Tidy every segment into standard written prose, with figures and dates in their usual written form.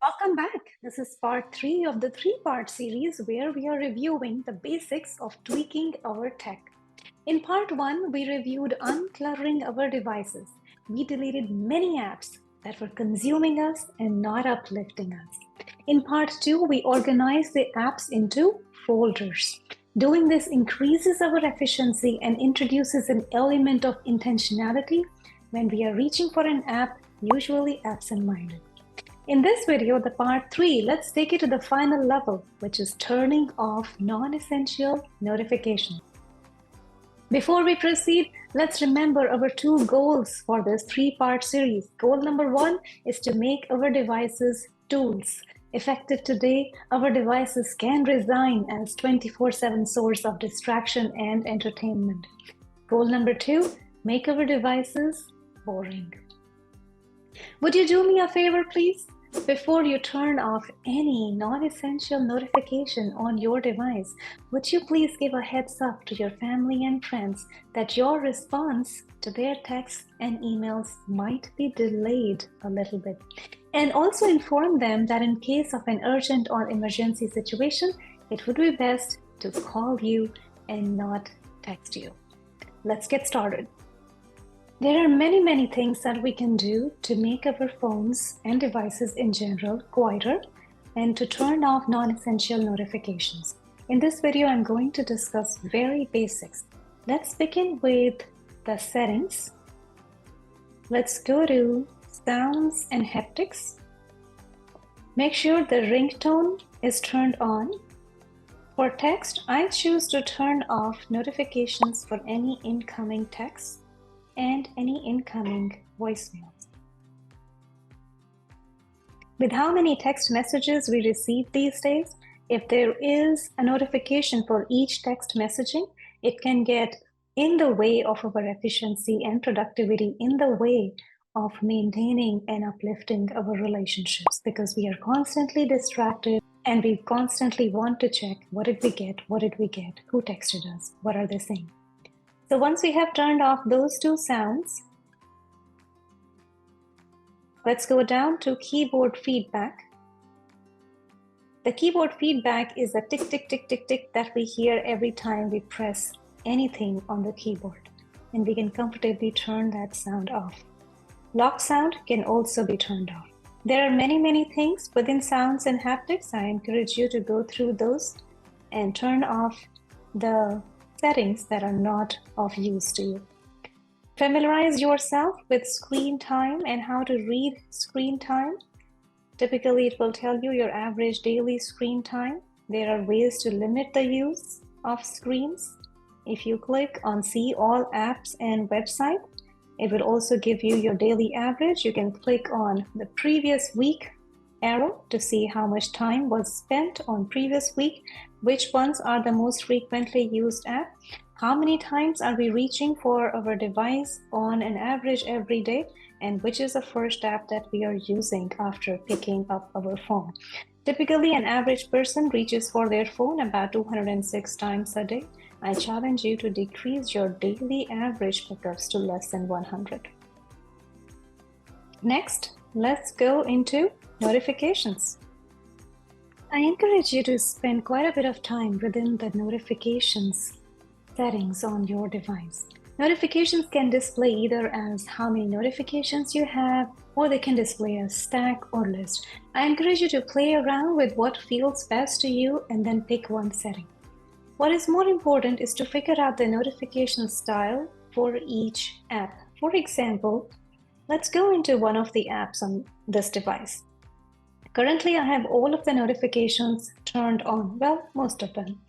Welcome back. This is part 3 of the 3-part series where we are reviewing the basics of tweaking our tech. In part 1, we reviewed uncluttering our devices. We deleted many apps that were consuming us and not uplifting us. In part 2, we organized the apps into folders. Doing this increases our efficiency and introduces an element of intentionality when we are reaching for an app, usually absent-minded. In this video, the part 3, let's take it to the final level, which is turning off non-essential notifications. Before we proceed, let's remember our 2 goals for this 3-part series. Goal number 1 is to make our devices tools. Effective today, our devices can resign as 24/7 source of distraction and entertainment. Goal number 2, make our devices boring. Would you do me a favor, please? Before you turn off any non-essential notification on your device, would you please give a heads up to your family and friends that your response to their texts and emails might be delayed a little bit? And also inform them that in case of an urgent or emergency situation, it would be best to call you and not text you. Let's get started. There are many things that we can do to make our phones and devices in general quieter and to turn off non-essential notifications. In this video, I'm going to discuss very basics. Let's begin with the settings. Let's go to sounds and haptics. Make sure the ringtone is turned on. For text, I choose to turn off notifications for any incoming text and any incoming voicemails. With how many text messages we receive these days, if there is a notification for each text messaging, it can get in the way of our efficiency and productivity, in the way of maintaining and uplifting our relationships, because we are constantly distracted and we constantly want to check what did we get, who texted us, what are they saying. So once we have turned off those 2 sounds, let's go down to keyboard feedback. The keyboard feedback is a tick, tick, tick, tick, tick that we hear every time we press anything on the keyboard, and we can comfortably turn that sound off. Lock sound can also be turned off. There are many things within sounds and haptics. I encourage you to go through those and turn off the settings that are not of use to you. Familiarize yourself with screen time and how to read screen time. Typically, it will tell you your average daily screen time. There are ways to limit the use of screens. If you click on See All Apps and Website, it will also give you your daily average. You can click on the previous week arrow to see how much time was spent on previous week, which ones are the most frequently used app, how many times are we reaching for our device on an average every day, and which is the first app that we are using after picking up our phone. Typically, an average person reaches for their phone about 206 times a day. I challenge you to decrease your daily average pickups to less than 100. Next, let's go into notifications. I encourage you to spend quite a bit of time within the notifications settings on your device. Notifications can display either as how many notifications you have, or they can display a stack or list. I encourage you to play around with what feels best to you and then pick one setting. What is more important is to figure out the notification style for each app. For example, let's go into one of the apps on this device. Currently, I have all of the notifications turned on, well, most of them.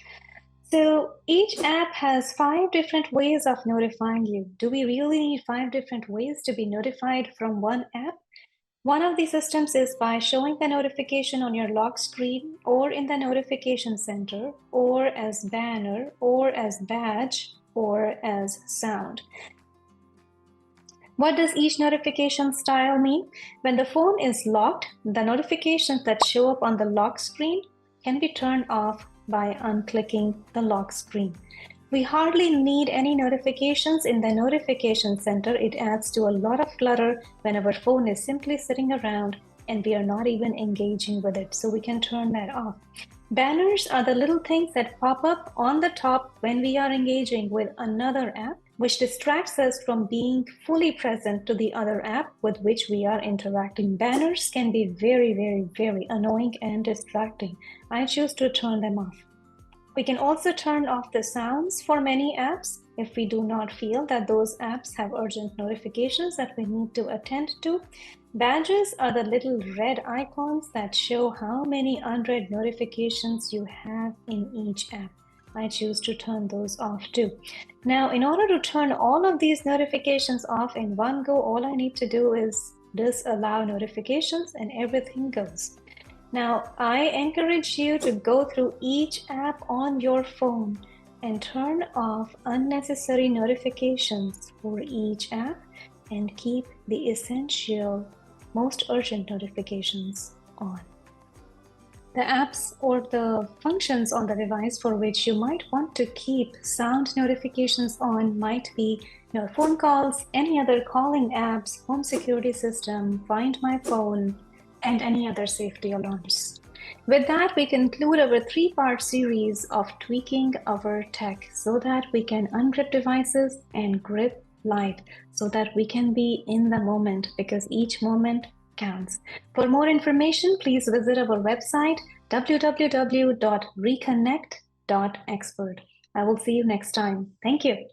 So each app has 5 different ways of notifying you. Do we really need 5 different ways to be notified from one app? One of the systems is by showing the notification on your lock screen or in the notification center or as banner or as badge or as sound. What does each notification style mean? When the phone is locked, the notifications that show up on the lock screen can be turned off by unclicking the lock screen. We hardly need any notifications in the notification center. It adds to a lot of clutter when our phone is simply sitting around and we are not even engaging with it. So we can turn that off. Banners are the little things that pop up on the top when we are engaging with another app, which distracts us from being fully present to the other app with which we are interacting. Banners can be very, very, very annoying and distracting. I choose to turn them off. We can also turn off the sounds for many apps if we do not feel that those apps have urgent notifications that we need to attend to. Badges are the little red icons that show how many unread notifications you have in each app. I choose to turn those off too. Now, in order to turn all of these notifications off in one go, all I need to do is disallow notifications and everything goes. Now, I encourage you to go through each app on your phone and turn off unnecessary notifications for each app and keep the essential, most urgent notifications on. The apps or the functions on the device for which you might want to keep sound notifications on might be your phone calls, any other calling apps, home security system, Find My Phone, and any other safety alarms. With that, we conclude our three-part series of tweaking our tech so that we can ungrip devices and grip life so that we can be in the moment, because each moment counts. For more information, please visit our website www.reconnect.expert. I will see you next time. Thank you.